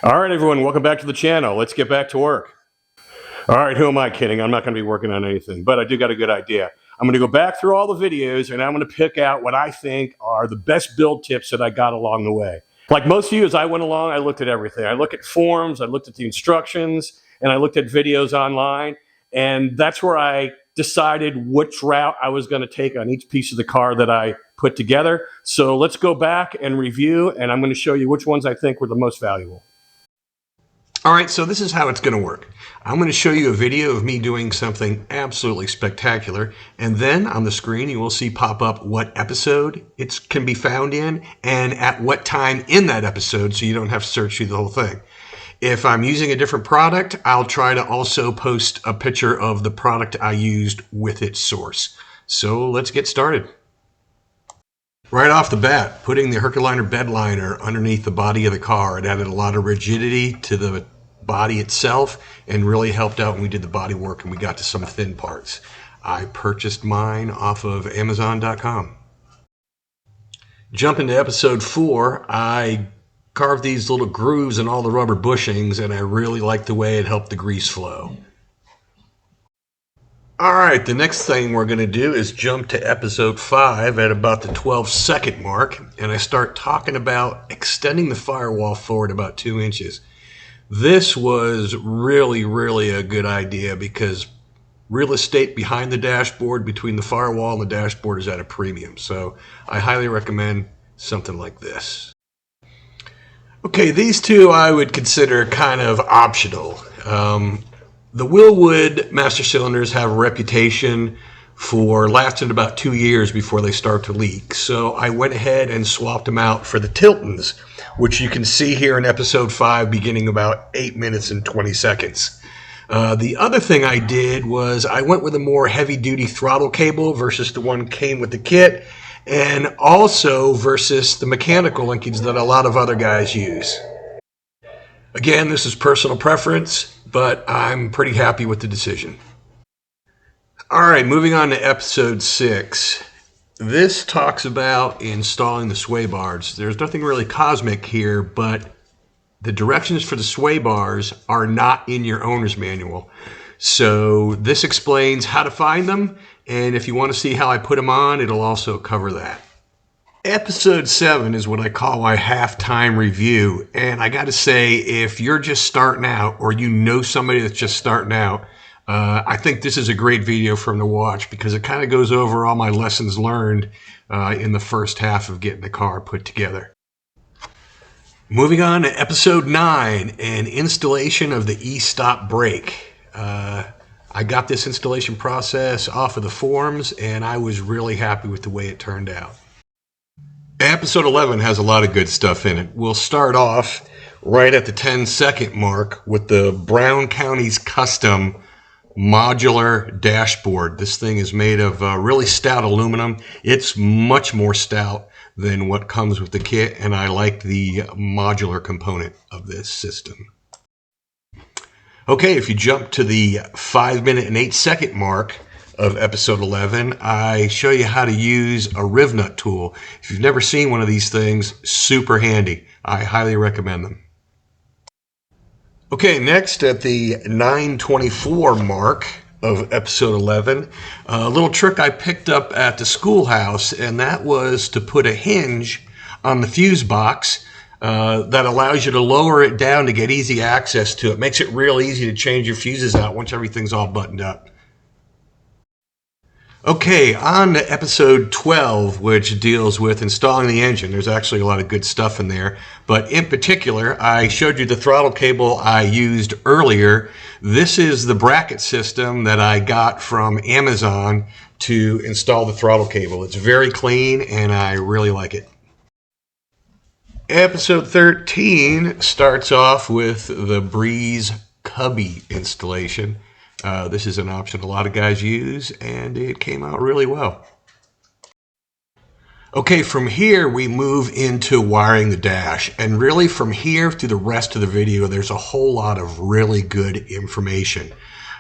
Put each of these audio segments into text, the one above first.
All right, everyone, welcome back to the channel. Let's get back to work. All right, who am I kidding? I'm not going to be working on anything, but I do got a good idea. I'm going to go back through all the videos, and I'm going to pick out what I think are the best build tips that I got along the way. Like most of you, as I went along, I looked at everything. I looked at forums, I looked at the instructions, and I looked at videos online, and that's where I decided which route I was going to take on each piece of the car that I put together. So let's go back and review, and I'm going to show you which ones I think were the most valuable. All right, so this is how it's going to work. I'm going to show you a video of me doing something absolutely spectacular, and then on the screen you will see pop up what episode it can be found in and at what time in that episode, so you don't have to search through the whole thing. If I'm using a different product, I'll try to also post a picture of the product I used with its source. So let's get started. Right off the bat, putting the Herculiner bed liner underneath the body of the car, it added a lot of rigidity to the body itself and really helped out when we did the body work and we got to some thin parts. I purchased mine off of Amazon.com. Jumping to episode 4, I carved these little grooves in all the rubber bushings and I really liked the way it helped the grease flow. Alright, the next thing we're going to do is jump to episode 5 at about the 12-second mark, and I start talking about extending the firewall forward about 2 inches. This was really a good idea because real estate behind the dashboard, between the firewall and the dashboard, is at a premium. So I highly recommend something like this. Okay, these two I would consider kind of optional. The Wilwood master cylinders have a reputation for lasting about 2 years before they start to leak. So I went ahead and swapped them out for the Tiltons, which you can see here in episode 5 beginning about 8 minutes and 20 seconds. The other thing I did was I went with a more heavy-duty throttle cable versus the one came with the kit, and also versus the mechanical linkage that a lot of other guys use. Again, this is personal preference, but I'm pretty happy with the decision. Alright, moving on to episode 6. This talks about installing the sway bars. There's nothing really cosmic here, but the directions for the sway bars are not in your owner's manual. So this explains how to find them, and if you want to see how I put them on, it'll also cover that. Episode 7 is what I call my halftime review, and I got to say, if you're just starting out or you know somebody that's just starting out, I think this is a great video for them to watch because it kind of goes over all my lessons learned in the first half of getting the car put together. Moving on to episode 9, an installation of the e-stop brake. I got this installation process off of the forums, and I was really happy with the way it turned out. Episode 11 has a lot of good stuff in it. We'll start off right at the 10-second mark with the Brown County's custom modular dashboard. This thing is made of really stout aluminum. It's much more stout than what comes with the kit, and I like the modular component of this system. Okay, if you jump to the 5-minute and 8-second mark of episode 11, I show you how to use a Rivnut tool. If you've never seen one of these things, super handy. I highly recommend them. Okay, next at the 9:24 mark of episode 11, a little trick I picked up at the schoolhouse, and that was to put a hinge on the fuse box that allows you to lower it down to get easy access to it. Makes it real easy to change your fuses out once everything's all buttoned up. Okay, on to episode 12, which deals with installing the engine. There's actually a lot of good stuff in there, but in particular, I showed you the throttle cable I used earlier. This is the bracket system that I got from Amazon to install the throttle cable. It's very clean, and I really like it. Episode 13 starts off with the Breeze Cubby installation. This is an option a lot of guys use, and it came out really well. Okay, from here we move into wiring the dash, and really from here to the rest of the video there's a whole lot of really good information.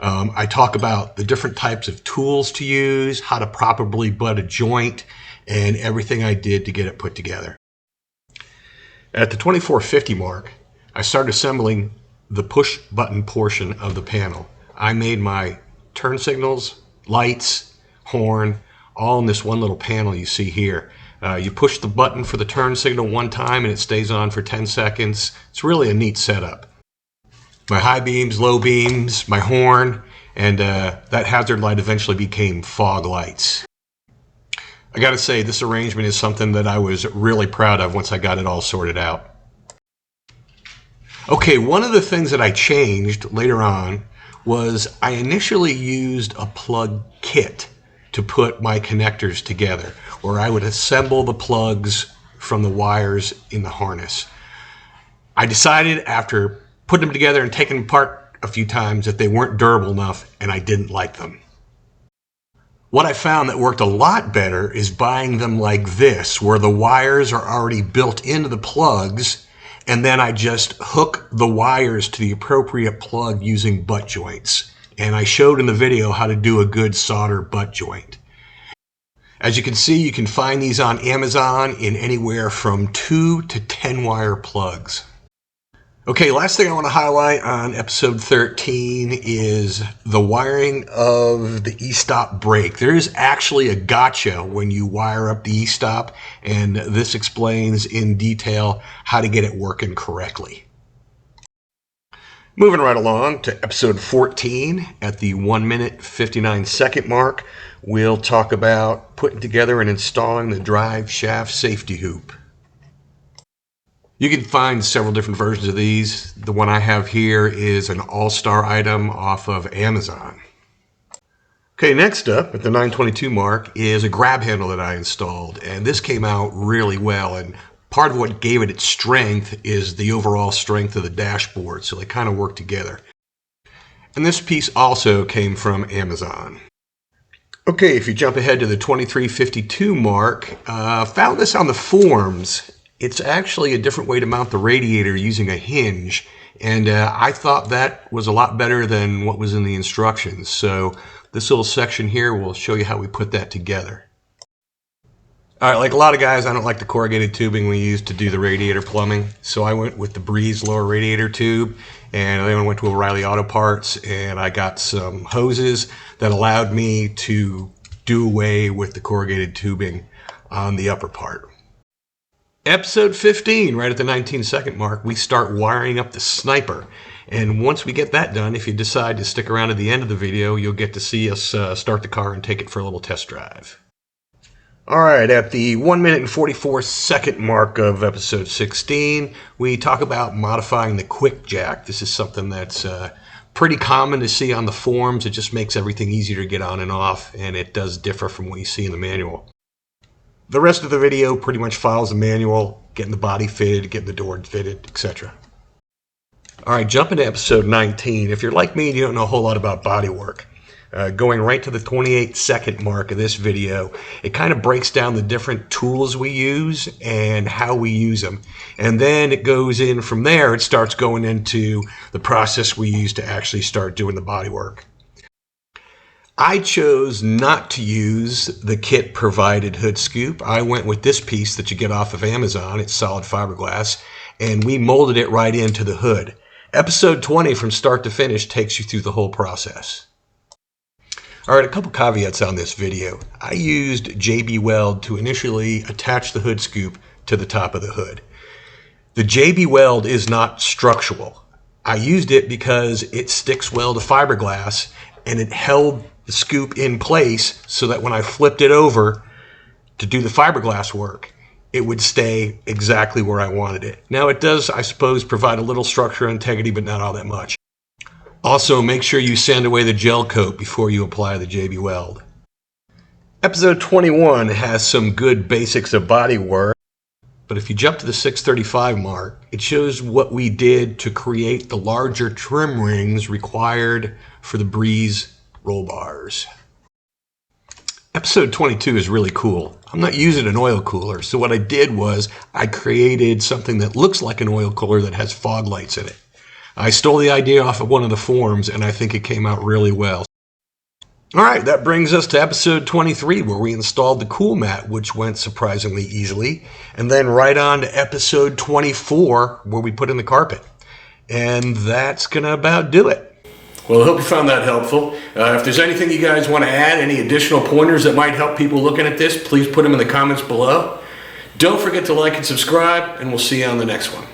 I talk about the different types of tools to use, how to properly butt a joint, and everything I did to get it put together. At the 2450 mark, I started assembling the push button portion of the panel. I made my turn signals, lights, horn, all in this one little panel you see here. You push the button for the turn signal one time and it stays on for 10 seconds. It's really a neat setup. My high beams, low beams, my horn, and that hazard light eventually became fog lights. I gotta say, this arrangement is something that I was really proud of once I got it all sorted out. Okay, one of the things that I changed later on was I initially used a plug kit to put my connectors together, where I would assemble the plugs from the wires in the harness. I decided after putting them together and taking them apart a few times that they weren't durable enough and I didn't like them. What I found that worked a lot better is buying them like this, where the wires are already built into the plugs, and then I just hook the wires to the appropriate plug using butt joints. And I showed in the video how to do a good solder butt joint. As you can see, you can find these on Amazon in anywhere from 2 to 10 wire plugs. Okay, last thing I want to highlight on episode 13 is the wiring of the e-stop brake. There is actually a gotcha when you wire up the e-stop, and this explains in detail how to get it working correctly. Moving right along to episode 14 at the 1 minute 59 second mark, we'll talk about putting together and installing the drive shaft safety hoop. You can find several different versions of these. The one I have here is an all-star item off of Amazon. Okay, next up at the 922 mark is a grab handle that I installed, and this came out really well, and part of what gave it its strength is the overall strength of the dashboard, so they kind of work together. And this piece also came from Amazon. Okay, if you jump ahead to the 2352 mark, found this on the forums. It's actually a different way to mount the radiator using a hinge, and I thought that was a lot better than what was in the instructions. So this little section here will show you how we put that together. All right, like a lot of guys, I don't like the corrugated tubing we use to do the radiator plumbing, so I went with the Breeze lower radiator tube, and I went to O'Reilly Auto Parts, and I got some hoses that allowed me to do away with the corrugated tubing on the upper part. Episode 15, right at the 19-second mark, we start wiring up the sniper. And once we get that done, if you decide to stick around at the end of the video, you'll get to see us start the car and take it for a little test drive. All right, at the 1 minute and 44 second mark of episode 16, we talk about modifying the quick jack. This is something that's pretty common to see on the forums. It just makes everything easier to get on and off, and it does differ from what you see in the manual. The rest of the video pretty much follows the manual, getting the body fitted, getting the door fitted, etc. All right, jumping to episode 19. If you're like me and you don't know a whole lot about bodywork, going right to the 28-second mark of this video, it kind of breaks down the different tools we use and how we use them. And then it goes in from there, it starts going into the process we use to actually start doing the bodywork. I chose not to use the kit provided hood scoop. I went with this piece that you get off of Amazon. It's solid fiberglass, and we molded it right into the hood. Episode 20 from start to finish takes you through the whole process. All right, a couple caveats on this video. I used JB Weld to initially attach the hood scoop to the top of the hood. The JB Weld is not structural. I used it because it sticks well to fiberglass, and it held the scoop in place so that when I flipped it over to do the fiberglass work, it would stay exactly where I wanted it. Now it does, I suppose, provide a little structural integrity, but not all that much. Also, make sure you sand away the gel coat before you apply the JB Weld. Episode 21 has some good basics of body work, but if you jump to the 635 mark, it shows what we did to create the larger trim rings required for the Breeze roll bars. Episode 22 is really cool. I'm not using an oil cooler, so what I did was I created something that looks like an oil cooler that has fog lights in it. I stole the idea off of one of the forums, and I think it came out really well. All right, that brings us to episode 23, where we installed the cool mat, which went surprisingly easily, and then right on to episode 24, where we put in the carpet. And that's going to about do it. Well, I hope you found that helpful. If there's anything you guys want to add, any additional pointers that might help people looking at this, please put them in the comments below. Don't forget to like and subscribe, and we'll see you on the next one.